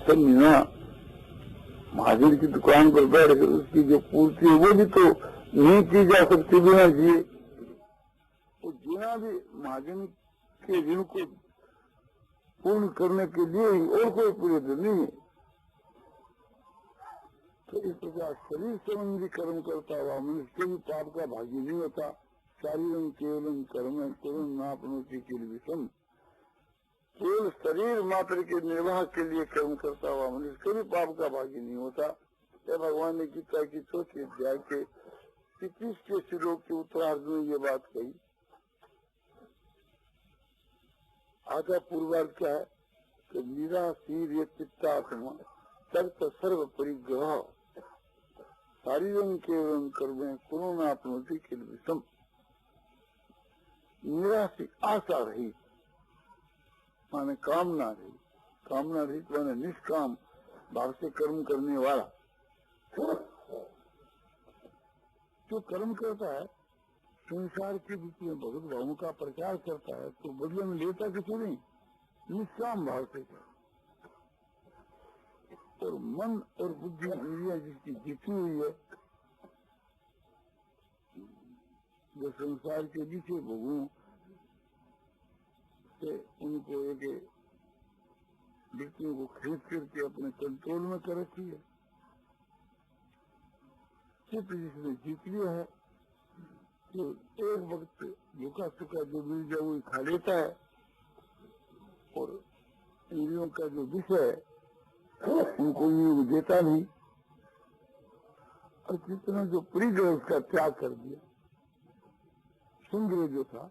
सब मीना महाजन की दुकान पर बैठ कर उसकी जो पूर्ति है वो भी तो नहीं की जा सकती बिना जिए। वो जीना भी महाजन के ऋण को पूर्ण करने के लिए ही, और कोई प्रयोजन नहीं है। तो इस प्रकार शरीर संबंधी कर्म करता हुआ मनुष्य भी पाप का भागी नहीं होता। शारीरम केवलम कर्म कर्म नापनोति किल विषम, केवल शरीर मात्र के निर्वाह के लिए कर्म करता हुआ मनुष्य कभी पाप का भागी नहीं होता। यह भगवान ने गीता की चौथे अध्याय के 21 श्लोक के उत्तरार्ध में ये बात कही। आधा पूर्वार्ध क्या है कि निराशीर चित्तात्मा तर्क सर्व परिग्रह शारीरम केवलम कर्म कोरोना अपनोति किल विषम। निराशी आशा रही माने कामना रही, कामना रहित माने निष्काम भाव से कर्म करने वाला जो कर्म करता है संसार के बीच में भगवत भावों का प्रचार करता है तो बदले में लेता किसी नहीं, निष्काम भाव से करता। और मन और बुद्धि इंद्रियां जिसकी जीती हुई है, जो संसार के विषय भोगों से उनको एक व्यक्तियों को खरीद करके अपने कंट्रोल में कर रखी है। चित्त जिसने जीत लिया है तो एक वक्त भूखा सूखा जो मिल जाए वो खा लेता है, और इंद्रियों का जो विषय है उनको ये देता नहीं, और जितना जो परिग्रह उसका त्याग कर दिया, संग्रह जो था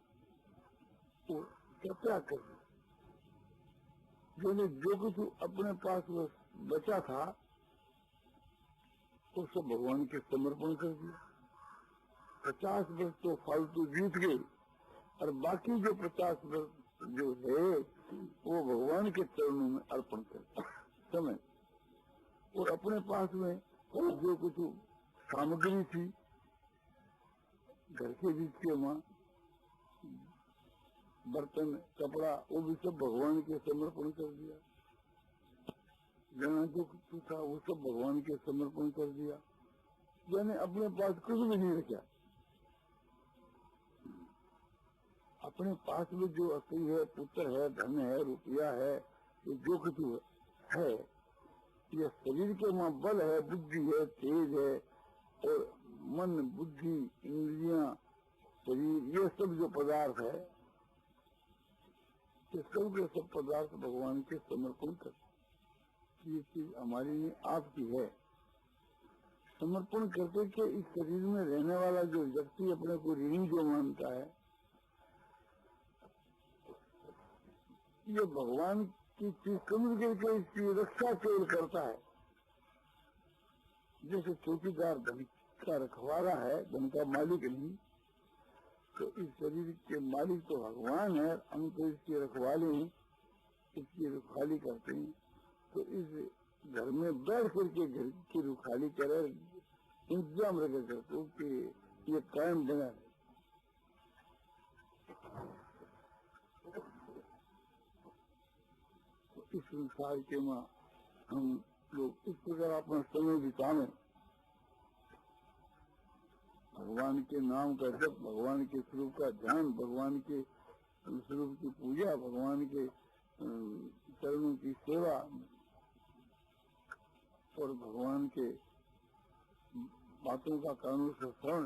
वो त्याग कर दिया। जो कुछ अपने पास बचा था तो सब भगवान के समर्पण कर दिया। 50 वर्ष तो फालतू जीत गए, और बाकी जो 50 वर्ष जो है वो भगवान के चरणों में अर्पण कर समय। और अपने पास में जो कुछ सामग्री थी घर के बीच के वहाँ बर्तन कपड़ा वो भी सब भगवान के समर्पण कर दिया। जहाँ जो कुछ था वो सब भगवान के समर्पण कर दिया, यानी अपने पास कुछ भी नहीं रखा। अपने पास में जो स्त्री है, पुत्र है, धन है, रुपया है, जो कुछ है, यह शरीर के वहाँ बल है, बुद्धि है, तेज है, और मन बुद्धि इंद्रियां शरीर ये सब जो पदार्थ है, ये सब पदार्थ भगवान के समर्पण कर। ये चीज हमारी नहीं आपकी है। समर्पण करके के इस शरीर में रहने वाला जो व्यक्ति अपने को ऋणी जो मानता है, ये भगवान की चीज समझ करके इसकी रक्षा केवल करता है। जैसे चौकीदार धन का रखवाला है, धन का मालिक नहीं, तो इस शरीर के मालिक तो भगवान है, हम तो इसके रखवाले हैं, इसकी रखवाली करते हैं। तो इस घर में बैठ करके घर की रखवाली करे, इंतजाम रखा करते हो कि ये कायम बना है। इस संसार के माँ हम लोग इस प्रकार अपना समय बिताने, भगवान के नाम का जप, भगवान के स्वरूप का ध्यान, भगवान के स्वरूप की पूजा, भगवान के चरणों की सेवा, और भगवान के बातों का कानून से श्रवण,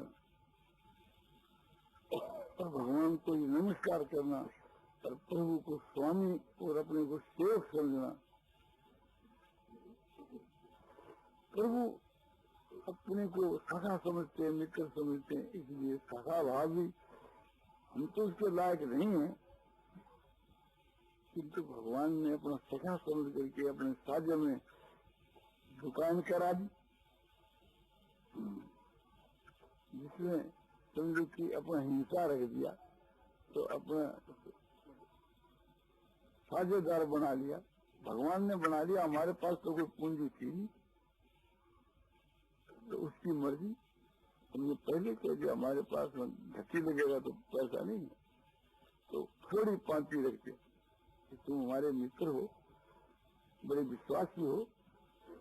और भगवान को नमस्कार करना, और प्रभु को स्वामी और अपने को सेवक समझना। प्रभु अपने को सखा समझते हैं, मित्र समझते हैं, इसलिए सखा भाव भी हम तो उसके लायक नहीं है, किंतु भगवान ने अपना सखा समझ करके अपने साझे में दुकान करा दी, जिसमें समझो कि अपना हिंसा रख दिया, तो अपना साझेदार बना लिया। भगवान ने बना लिया, हमारे पास तो कोई पूंजी थी नहीं, तो उसकी मर्जी। हमने पहले कह दिया हमारे पास धक्की लगेगा तो पैसा नहीं है, तो थोड़ी पांति रखते कि तुम हमारे मित्र हो, बड़े विश्वासी हो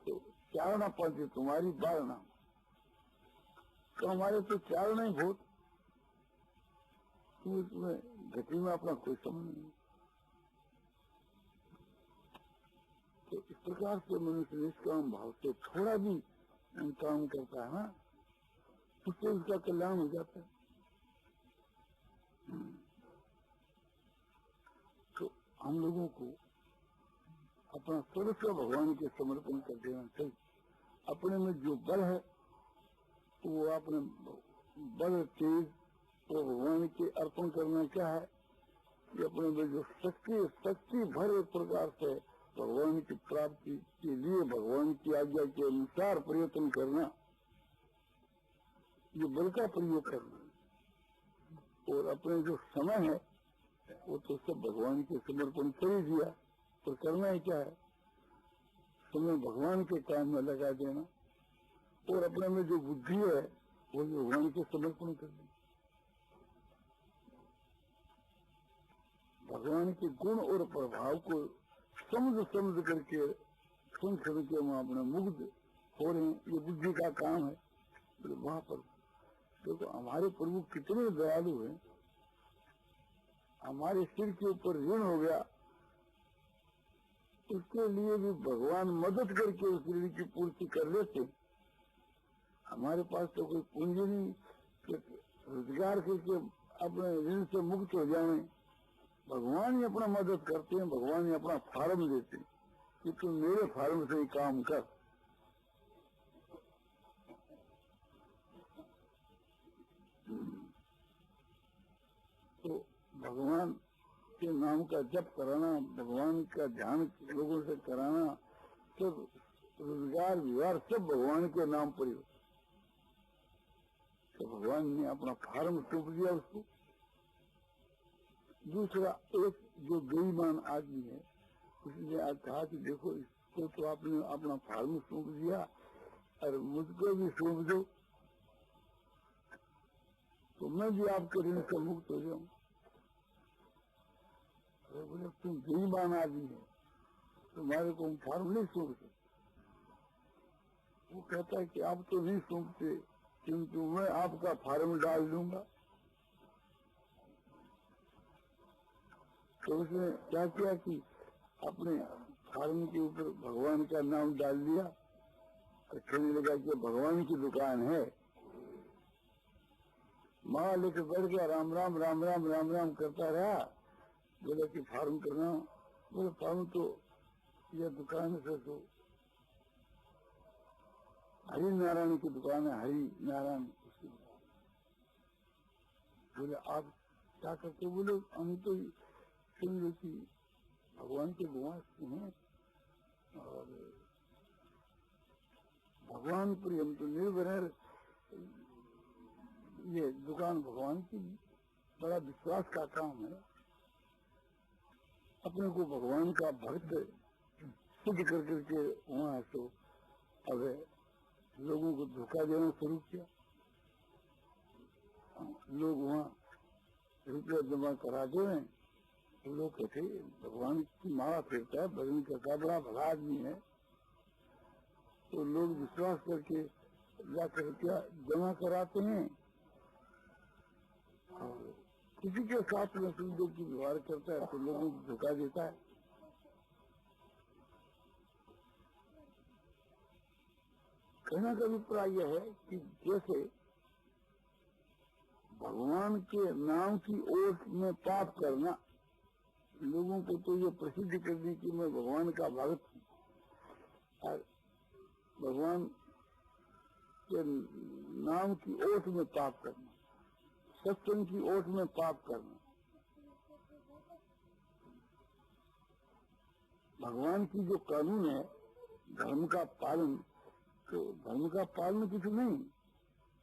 तो चारणा पंथ तुम्हारी बारना, तो हमारे तो चारणा ही बहुत, तुम्हें गति में अपना कोई समझ नहीं। तो इस प्रकार से मनुष्य निष्काम भाव से थोड़ा भी काम करता है ना, उससे उसका कल्याण हो जाता है। तो हम लोगों को अपना सर्वस्व भगवान के समर्पण कर देना चाहिए। अपने में जो बल है तो वो अपने बल तेज तो भगवान के अर्पण करना क्या है कि अपने में जो शक्ति भर एक प्रकार से भगवान की प्राप्ति के लिए भगवान की आज्ञा के अनुसार प्रयत्न करना, ये बल का प्रयोग करना। और अपने जो समय है वो तो सब भगवान के समर्पण कर ही दिया, तो करना ही क्या है, समय भगवान के काम में लगा देना और अपने में जो बुद्धि है वो भगवान के समर्पण कर देना। भगवान के गुण और प्रभाव को समझ करके सुन करके हम अपने मुग्ध हो रहे हैं, ये बुद्धि का काम है। तो वहां पर देखो हमारे प्रभु कितने दयालु हैं, हमारे सिर के ऊपर ऋण हो गया उसके लिए भी भगवान मदद करके उस ऋण की पूर्ति कर लेते। हमारे पास तो कोई पूंजी नहीं कि रोजगार करके अपने ऋण से मुक्त हो जाए, भगवान ही अपना मदद करते हैं, भगवान ही अपना फार्म देते हैं कि तुम मेरे फार्म से ही काम कर। तो भगवान के नाम का जप कराना, भगवान का ध्यान लोगों से कराना, सब रोजगार व्यवहार सब भगवान के नाम पर ही। तो भगवान ने अपना फार्म सौंप दिया उसको। दूसरा एक जो बेईमान आदमी है उसने आज कहा कि देखो इसको तो आपने अपना फार्म सौंप दिया और मुझको भी सौंप दो तो मैं भी आपके ऋण से मुक्त हो जाऊं। बोले तुम बेईमान आदमी है, तुम्हारे को हम फार्म नहीं सौंप सकते। वो कहता है कि आप तो नहीं सौंपते किंतु मैं आपका फार्म डाल दूंगा। तो उसने क्या किया कि अपने फार्म के ऊपर भगवान का नाम डाल दिया और कहने लगा कि भगवान की दुकान है। माँ लेकर बैठ गया, राम राम राम राम राम राम करता रहा। बोला कि फार्म करना, बोले फार्म तो यह दुकान से तो हरि नारायण की दुकान है, हरि नारायण उसकी दुकान। बोले आप क्या करते? बोले हम तो सुन लो कि भगवान के गुआस हैं और भगवान पर हम तो निर्भर है, ये दुकान भगवान की बड़ा विश्वास का काम है। अपने को भगवान का भक्त सिद्ध कर करके वहाँ तो अब लोगों को धोखा देना शुरू किया। लोग वहाँ रुपया जमा करा दे रहे हैं, तो लोग कहते भगवान की माला फेरता है, भजन करता है, बड़ा भला आदमी है। तो लोग विश्वास करके जाकर क्या जमा कराते हैं और किसी के साथ में सुविधा की व्यवहार करता है तो लोगों को धोखा देता है। कहने का अभिप्राय यह है कि जैसे भगवान के नाम की ओट में पाप करना, लोगों को तो ये प्रसिद्ध करने की मैं भगवान का भक्त हूँ, और भगवान के नाम की ओट में पाप करना, सत्संग की ओट में पाप करना, भगवान की जो कानून है धर्म का पालन, तो धर्म का पालन कुछ नहीं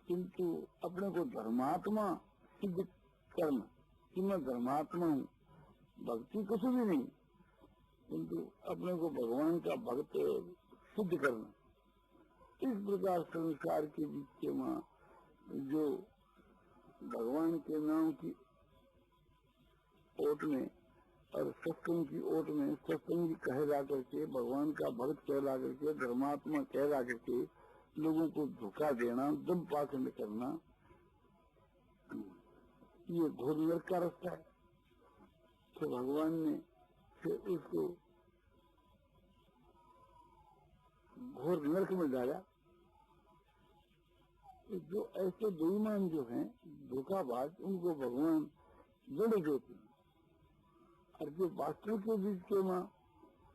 किंतु अपने को धर्मात्मा सिद्ध करना कि मैं धर्मात्मा हूँ। भक्ति कुछ भी नहीं किंतु अपने को भगवान का भक्त सिद्ध करना। इस प्रकार संसार के बीच में जो भगवान के नाम की ओट में और सत्संग की ओट में सत्संग कहला करके, भगवान का भक्त कहला करके, धर्मात्मा कहला करके लोगों को धोखा देना, दम पाखंड करना, ये घोर नरक का रास्ता है। तो भगवान ने फिर उसको घोर नरक में डाला। तो जो ऐसे बेईमान जो हैं, धोखाबाज, उनको भगवान जड़ देते हैं, और जो वास्तव के बीच के माँ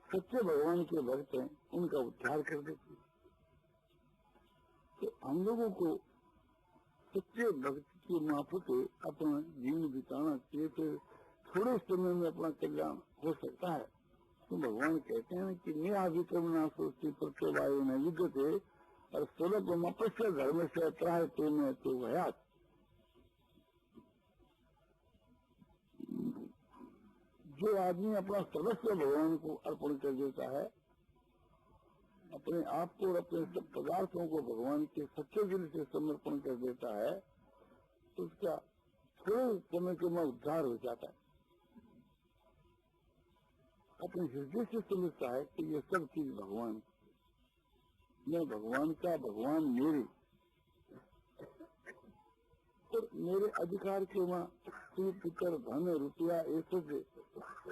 सच्चे भगवान के भक्त हैं, उनका उद्धार कर देते हैं। तो हम लोगों को सच्चे भक्त की माफक अपना जीवन बिताना चाहिए, तो थोड़े समय में अपना कल्याण हो सकता है। तो भगवान कहते हैं कि मैं अभिक्रमणा सोचती प्रत्यवायु न विद्यते और स्वरूप मपस्य धर्म से त्राह तो में तो भयात। जो आदमी अपना सर्वस्व भगवान को अर्पण कर देता है, अपने आप को और अपने सब पदार्थों को भगवान के सच्चे दिल से समर्पण कर देता है, तो उसका थोड़े समय के में उद्धार हो जाता है। अपने हृदय से समझता है कि ये सब चीज भगवान, मैं भगवान का, भगवान मेरे, और मेरे अधिकार के माँ स्त्री पुत्र धन रुपया ये सब,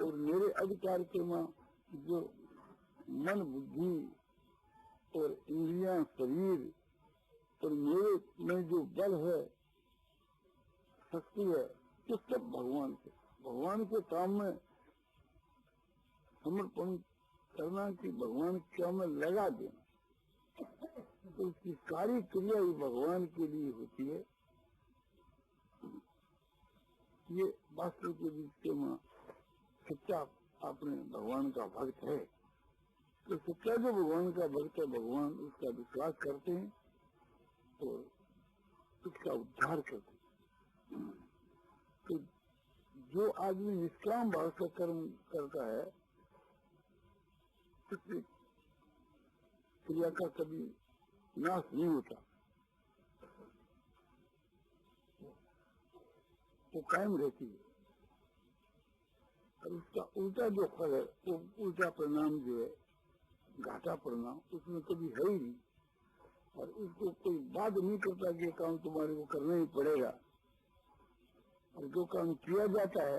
और मेरे अधिकार के माँ जो मन बुद्धि और इंद्रियां शरीर, और मेरे में जो बल है, शक्ति है, ये सब भगवान के काम में समर्पण करना कि भगवान के काम में लगा देना। तो उसकी सारी क्रिया ही भगवान के लिए होती है। ये वास्तव के बीच के माँ सच्चा अपने भगवान का भक्त है। तो सच्चा जो भगवान का भक्त है, भगवान उसका विश्वास करते हैं और उसका उद्धार करते हैं। तो जो आदमी निष्काम भाव से कर्म करता है, उसकी क्रिया का कभी नाश नहीं होता, वो कायम रहती है। और उसका उल्टा जो फल है, वो उल्टा परिणाम जो है, घाटा परिणाम, उसमें कभी है ही नहीं। और उसको कोई बात नहीं करता कि ये काम तुम्हारे को करना ही पड़ेगा। और जो काम किया जाता है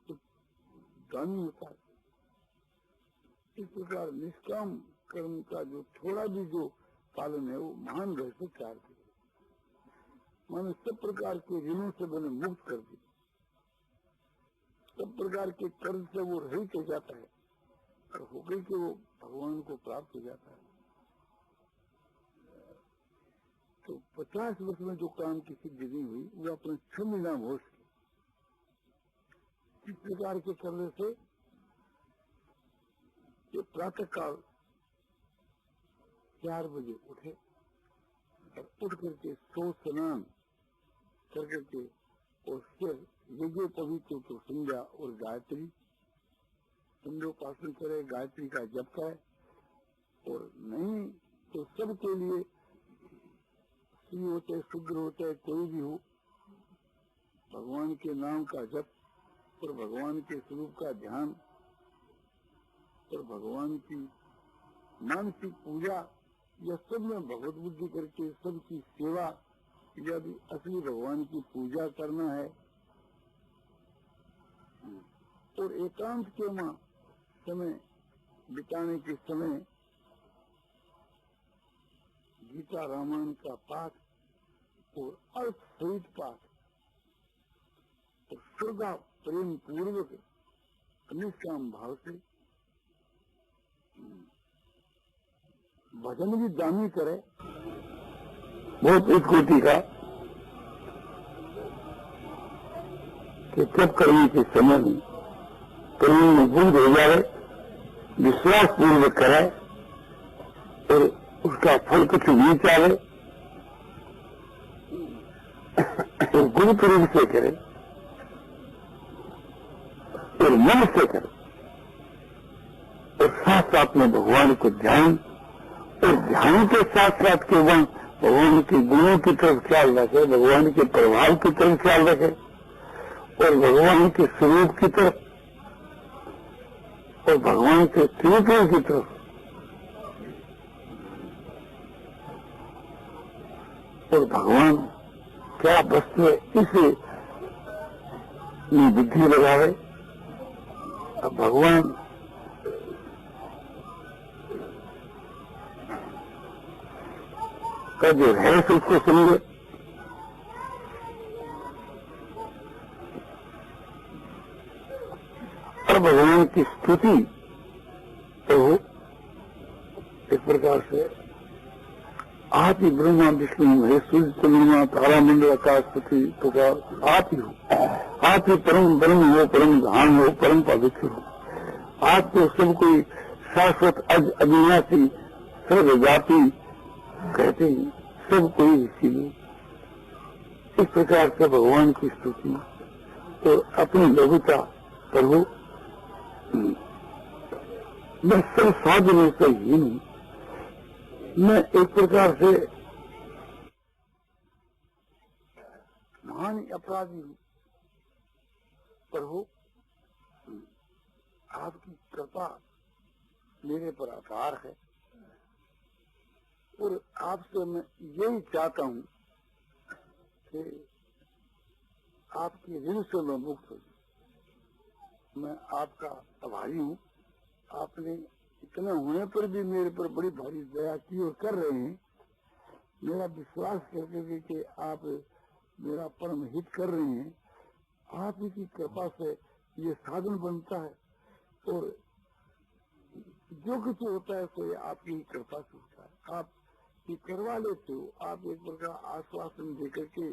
तो दानी होता है। इस प्रकार निष्काम कर्म का जो थोड़ा भी जो पालन है, वो महान भ्रष्टाचार है। माने सब प्रकार के ऋणों से बने मुक्त कर दी, सब प्रकार के कर्ज से वो रहित हो जाता है, और होकर के वो भगवान को प्राप्त हो जाता है। तो 50 वर्ष में जो काम की सिद्धि नहीं हुई, वो अपने 6 महीना में हो सके। इस प्रकार के करने से ये प्रातः काल 4 बजे उठे और उठ करके सो स्नान कर करके और फिर यज्ञ पवित्र तो संध्या और गायत्री संध्योपासन करे, गायत्री का जप करे। और नहीं तो सबके लिए स्त्री होते, शुद्र होते, कोई भी हो, भगवान के नाम का जप और भगवान के स्वरूप का ध्यान और भगवान की मानसिक पूजा, यह सब में भगवत बुद्धि करके सबकी सेवा, यदि असली भगवान की पूजा करना है। और एकांत के मां समय बिताने के समय गीता रामायण का पाठ और अर्थ सहित पाठ और श्रद्धा प्रेम पूर्वक निष्काम भाव से भजन भी दानी करे, बहुत उच्च कोटि का, कि सब करने के समय में कर्म में बुद्ध हो जाए, विश्वास पूर्वक करे और उसका फल कुछ नहीं चाहे और गुप्त रूप से करे और मन से करे और साथ साथ में भगवान को ध्यान और ध्यान के साथ साथ केवल भगवान के गुणों की तरफ ख्याल रखे, भगवान के प्रभाव की तरफ ख्याल रखे और भगवान के स्वरूप की तरफ और भगवान के स्थितियों की तरफ और भगवान क्या वस्तु है इसे बुद्धि लगावे। अब भगवान का जो रहस्य उसको समझे। और भगवान की स्तुति तो इस प्रकार से आप ही ब्रह्मा विष्णु महेश सूर्य चंद्रमा तारा मंडल आकाश पृथ्वी प्रकाश आप ही हो। आप ही परम ब्रह्म हो, परम धाम हो, परम पवित्र हो। आप तो सब कोई शाश्वत अविनाशी सर्वव्यापी कहते हैं, सब कोई इसीलिए इस प्रकार से भगवान की स्तुति तो अपनी लघुता प्रभु मैं सब साधनों से ही नहीं, मैं एक प्रकार से महान अपराधी हूं। प्रभु आपकी कृपा मेरे पर अपार है और आपसे मैं यही चाहता हूं कि आपकी ऋण से मैं मुक्त हूं। मैं आपका आभारी हूं। आपने इतना होने पर भी मेरे पर बड़ी भारी दया की और कर रहे हैं। मेरा विश्वास करके कि आप मेरा परम हित कर रहे हैं। आप ही की कृपा से ये साधन बनता है और जो कुछ होता है तो आपकी ही कृपा से होता है। आप ये करवा लेते हो। आप एक प्रकार आश्वासन देकर के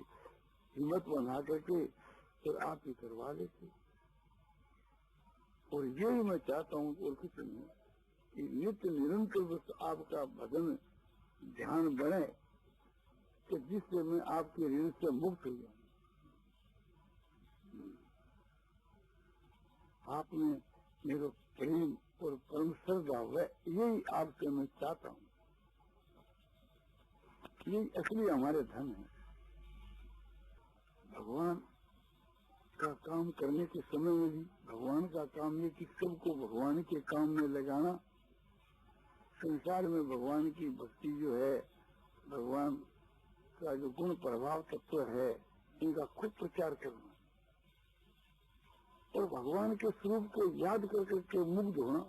हिम्मत बना करके फिर आप ही करवा लेते हो। और यही मैं चाहता हूँ और कुछ नहीं कि नित्य निरंतर बस आपका भजन ध्यान बने कि जिससे मैं आपके ऋण से मुक्त हो जाऊं। आपने मेरा प्रेम और परम श्रद्धा है, यही आपसे मैं चाहता हूँ। यही असली हमारे धन है। भगवान का काम करने के समय में भी भगवान का काम ये कि सबको भगवान के काम में लगाना। संसार में भगवान की भक्ति जो है, भगवान का जो गुण प्रभाव तत्व है, इनका खुद प्रचार करना और भगवान के स्वरूप को याद कर करके मुग्ध होना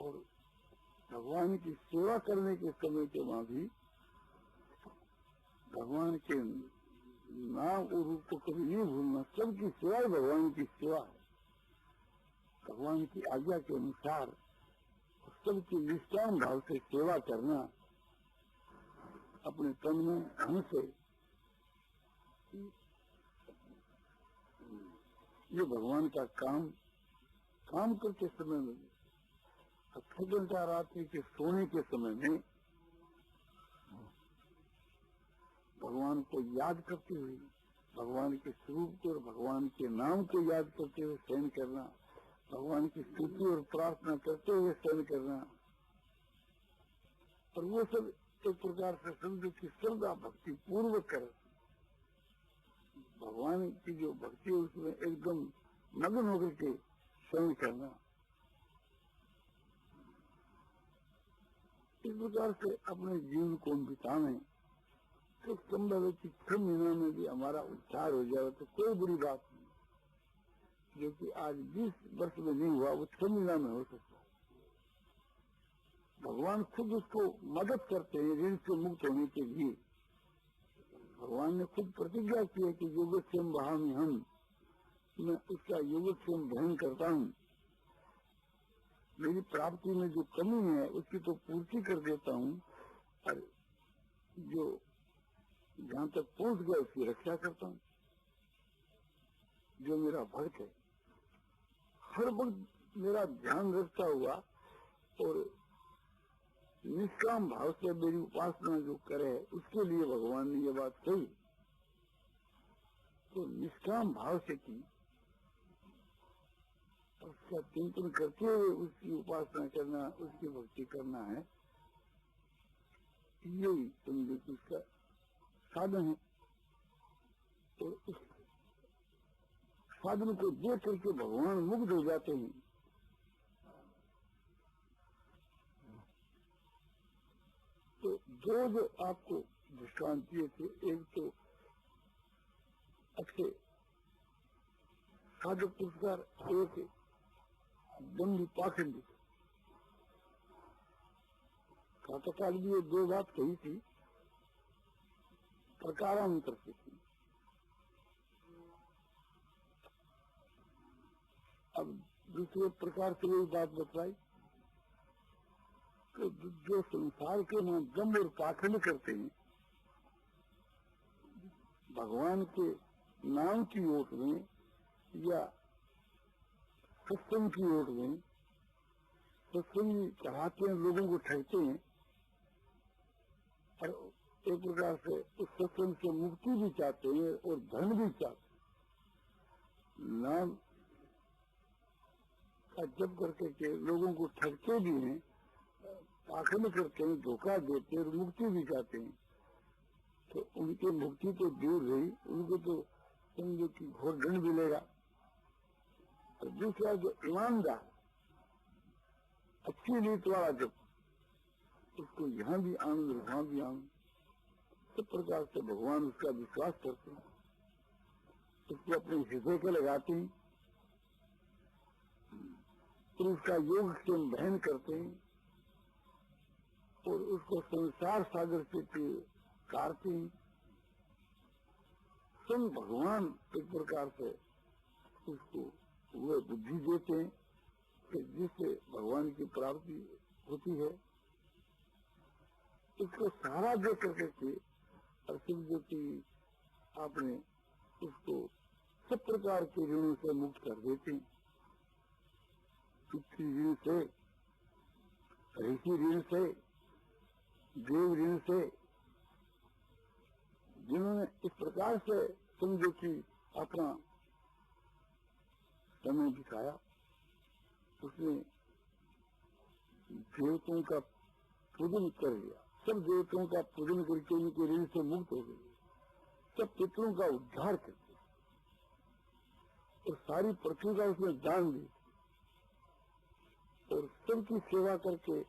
और भगवान की सेवा करने के समय के वहां भी भगवान के नाम और रूप को कभी नहीं भूलना। सबकी सेवा ही भगवान की सेवा है। भगवान की आज्ञा के अनुसार सबकी निष्काम भाव से सेवा करना, अपने तन में धन से, ये भगवान का काम करते समय में 6 घंटा रात्रि के सोने के समय में भगवान को याद करते हुए, भगवान के स्वरूप को और भगवान के नाम को याद करते हुए शयन करना, भगवान की स्तुति और प्रार्थना करते हुए शयन करना। और वो सब एक प्रकार से समझो कि श्रद्धा भक्ति पूर्वक कर भगवान की जो भक्ति है उसमें एकदम मगन होकर के शयन करना। इस प्रकार से अपने जीवन को बिताने तो संभव है कि 6 महीनों में भी हमारा उद्धार हो जाए तो कोई बुरी बात नहीं। जो कि आज 20 वर्ष में नहीं हुआ वो 6 महीना में हो सकता है। भगवान खुद उसको मदद करते हैं ऋण से मुक्त होने के लिए। भगवान ने खुद प्रतिज्ञा की है कि योगक्षेम बहामी हम, मैं उसका योगक्षेम ग्रहण करता हूँ। मेरी प्राप्ति में जो कमी है उसकी तो पूर्ति कर देता हूँ और जो जहाँ तक पहुँच गया उसकी रक्षा करता हूँ। जो मेरा भक्त है हर वक्त मेरा ध्यान रखता हुआ और निष्काम भाव से मेरी उपासना जो करे उसके लिए भगवान ने ये बात कही। तो निष्काम भाव से की, उसका चिंतन करते हुए उसकी उपासना करना, उसकी भक्ति करना है, यही समझो कि उसका साधन है। तो साधन को देख करके भगवान मुग्ध हो जाते हैं। तो दो जो आपको दृष्टांत दिए थे, एक तो अच्छे साधक पुरस्कार, एक दंडी पाखंडी। प्रातःकाल भी ये दो बात कही थी, प्रकारांतर से थी। अब दूसरे प्रकार से यही बात बताई कि जो संसार के में दम्भ और पाखंड करते हैं, भगवान के नाम की ओट में या सत्संग की ओट में सत्संग चढ़ाते हैं, लोगों को ठगते हैं और एक प्रकार से उस सत्संग से मुक्ति भी चाहते हैं और धन भी चाहते हैं। नाम का जप करके के लोगों को ठगते भी हैं, पाखंड करते हैं, धोखा देते हैं और मुक्ति भी चाहते हैं। तो उनकी मुक्ति तो दूर रही, उनको तो समझो कि घोर दंड मिलेगा। और दूसरा जो ईमानदार अच्छी रीत वाला जब, उसको यहाँ भी आनंद वहां भी आनंद, सब प्रकार से भगवान उसका विश्वास करते हैं, उसको अपने हृदय के लगाते हैं, फिर उसका योग से बहन करते हैं और उसको संसार सागर से काटते हैं। सब भगवान एक प्रकार से उसको वह बुद्धि देते हैं कि जिससे भगवान की प्राप्ति होती है। इसको सहारा दे करके और समझो कि आपने उसको सब प्रकार के ऋणों से मुक्त कर देते हैं। पृथ्वी ऋण से, ऋषि ऋण से, देव ऋण से, जिन्होंने इस प्रकार से समझो कि अपना समय दिखाया, उसने देवताओं का पूजन कर लिया, सब देवताओं का पूजन करके उनके ऋण से मुक्त हो गए, सब पितरों का उद्धार कर दिया और सारी पृथ्वी का उसने दान दी और सबकी सेवा करके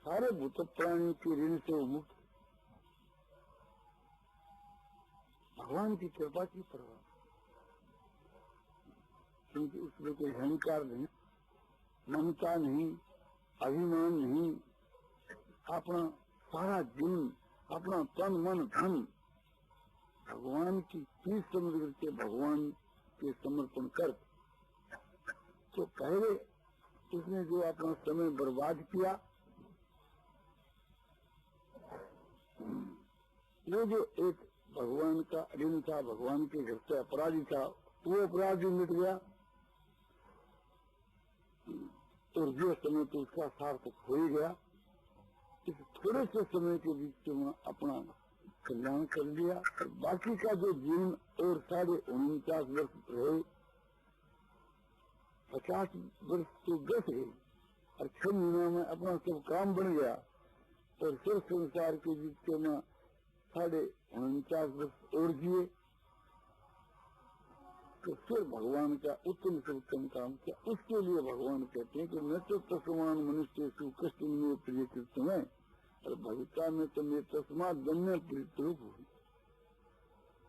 सारे भूत प्राणियों के ऋण से वो मुक्त। भगवान की कृपा की परवाह, क्योंकि उसमें कोई अहंकार नहीं, ममता नहीं, अभिमान नहीं, अपना सारा जीवन, अपना तन मन धन भगवान की चीज समझ करके भगवान के समर्पण कर। तो पहले उसने जो अपना समय बर्बाद किया, वो जो एक भगवान का ऋण था, भगवान के घर से अपराधी था, वो अपराधी मिट गया और जो समय तो उसका सार्थक हो ही गया। इस थोड़े से समय के बीच में अपना कल्याण कर लिया और बाकी का जो जीवन और 49.5 वर्ष रहे, 50 वर्ष तो गए गए और 6 महीनों में अपना सब काम बन गया और फिर संसार के बीच में 49.5 वर्ष और जिए। तो फिर भगवान का उत्तम से उत्तम काम किया। उसके लिए भगवान कहते हैं कि न तो तस्मान मनुष्य सुकष्ट में प्रिय कृत में और भविता में तुम्हें तस्मात धन्य प्रीत रूप हुई।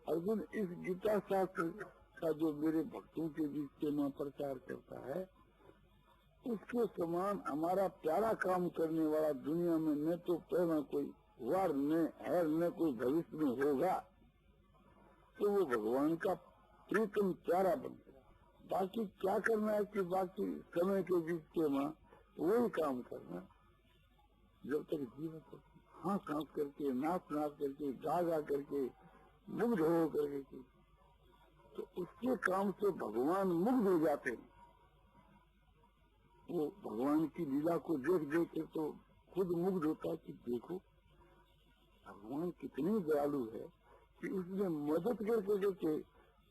अर्जुन, इस गीता शास्त्र का जो मेरे भक्तों के बीच में प्रचार करता है, उसके समान हमारा प्यारा काम करने वाला दुनिया में न तो पहला कोई हुआ, न है, न कोई भविष्य में होगा। तो वो भगवान का प्रीतम प्यारा बन गया। बाकी क्या करना है कि बाकी समय के बीच में वही काम करना, जब तक जीवन हो, हाँस हाँस करके, नाच नाच करके, गा गा करके, मुग्ध हो करके, तो उसके काम से भगवान मुग्ध हो जाते हैं। वो भगवान की लीला को देख देख के तो खुद मुग्ध होता है कि देखो भगवान कितनी दयालु है कि उसने मदद करके देखे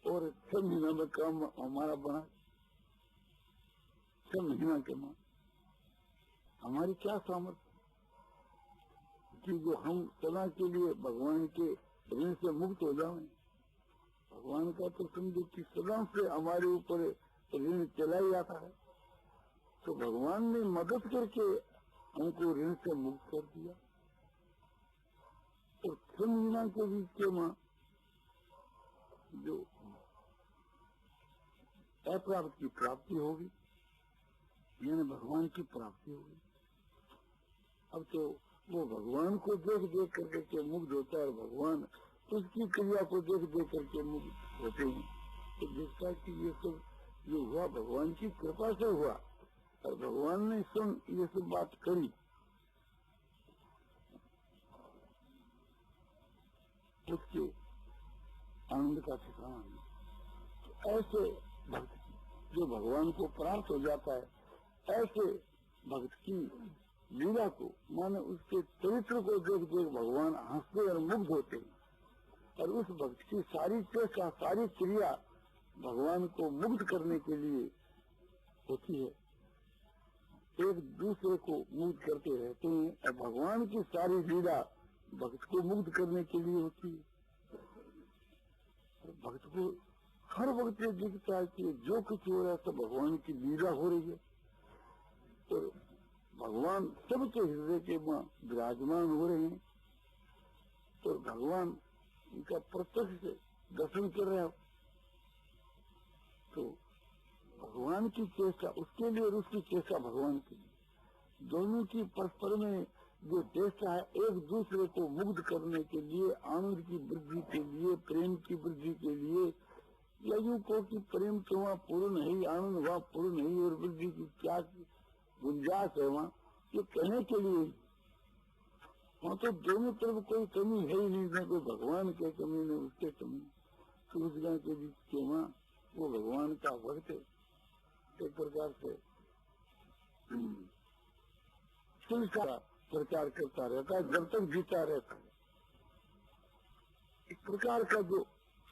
और 6 महीना में काम हमारा बना। 6 महीना के मां हमारी क्या सामर्थ्य कि जो हम सदा के लिए भगवान के ऋण से मुक्त हो जाएं। भगवान का तो समझो कि सदा से हमारे ऊपर ऋण चला ही आता है, तो भगवान ने मदद करके हमको ऋण से मुक्त कर दिया। और 6 महीना के बीच के मां जो अप्राप्त की प्राप्ति होगी, यानी भगवान की प्राप्ति होगी। अब तो वो भगवान को देख देख करके मुग्ध होता है और भगवान उसकी क्रिया को देख देख करके मुग्ध होते हैं। तो देखता है कि ये सब जो हुआ भगवान की कृपा से हुआ, और भगवान ने सुन ये सब बात करी। उसके आनंद का ठिकाना नहीं। तो ऐसे भक्त जो भगवान को प्राप्त हो जाता है, ऐसे भक्त की लीला को, माने उसके चरित्र को देख देख भगवान हंसते और मुग्ध होते हैं। और उस भक्त की सारी चेष्टा, सारी क्रिया भगवान को मुग्ध करने के लिए होती है। एक दूसरे को मुग्ध करते रहते हैं और भगवान की सारी लीला भक्त को मुग्ध करने के लिए होती है। भक्त को हर वक्त ये दिखता है कि जो कुछ हो रहा है तो भगवान की लीला हो रही है। तो भगवान सबके हृदय के विराजमान हो रहे हैं। तो भगवान इनका प्रत्यक्ष से दर्शन कर रहे हो, तो भगवान की चेष्टा उसके लिए और उसकी चेष्टा भगवान के लिए, दोनों की परस्पर में जो चेष्टा है एक दूसरे को मुग्ध करने के लिए, आनंद की वृद्धि के लिए, प्रेम की वृद्धि के लिए, या यूं को कि प्रेम तो वहाँ पूर्ण है, आनंद वहाँ पूर्ण है, और वृद्धि की क्या गुंजाइश है वहाँ, ये कहने के लिए। वहाँ तो दोनों तरफ कोई कमी है ही नहीं, न कोई भगवान के कमी न उसके कमी। सूरजगां के बीच के वहाँ वो भगवान का भक्त एक प्रकार से शिव का प्रचार करता रहता है जब तक जीता रहता है। इस प्रकार का जो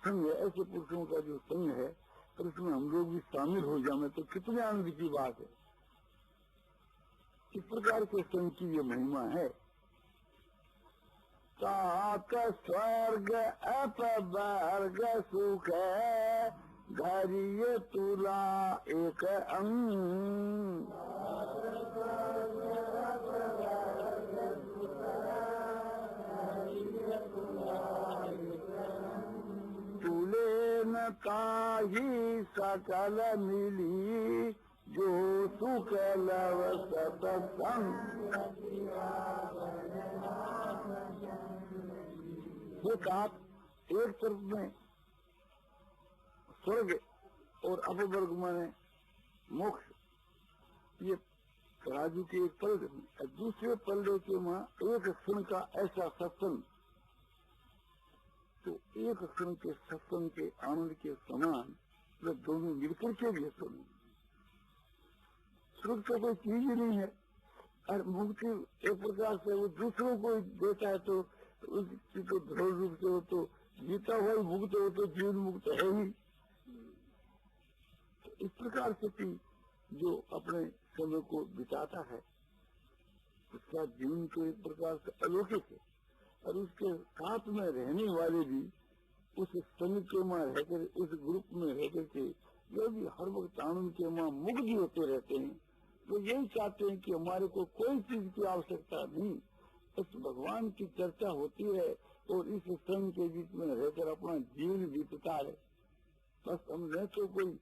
संघ है, ऐसे पुरुषों का जो संघ है, और उसमें हम लोग भी शामिल हो जाए तो कितने आनंद की बात है। इस प्रकार के संघ की ये महिमा है। सात स्वर्ग अपवर्ग सुख धैर्य तुला एक अंग, तुले न ताही सकल मिली जो सुख लव सतसंग। ये सात एक तरफ में स्वर्ग और अपवर्ग माने मोक्ष, ये राजू के एक पलड़े में, और दूसरे पलड़े के वहाँ एक क्षण का ऐसा सत्संग। तो एक क्षण के सत्संग के आनंद के समान वे दोनों मिलकर के भी सुने। सुख तो कोई चीज ही नहीं है, और मुक्ति एक प्रकार से वो दूसरों को देता है, तो उसकी तो दृढ़ रूप से हो तो जीता हुआ मुक्त हो तो जीवन मुक्त है ही। तो इस प्रकार से भी जो अपने समय को बिताता है उसका जीवन तो एक प्रकार से अलौकिक है, और उसके साथ में रहने वाले भी उस संघ के मां रहकर, उस ग्रुप में रहकर के जो भी हर वक्त आनंद के मां मुग्ध होते रहते हैं, वो यही चाहते हैं कि हमारे को कोई चीज की आवश्यकता नहीं, बस भगवान की चर्चा होती है और इस संघ के बीच में रहकर अपना जीवन बीतता है। बस हमने तो कोई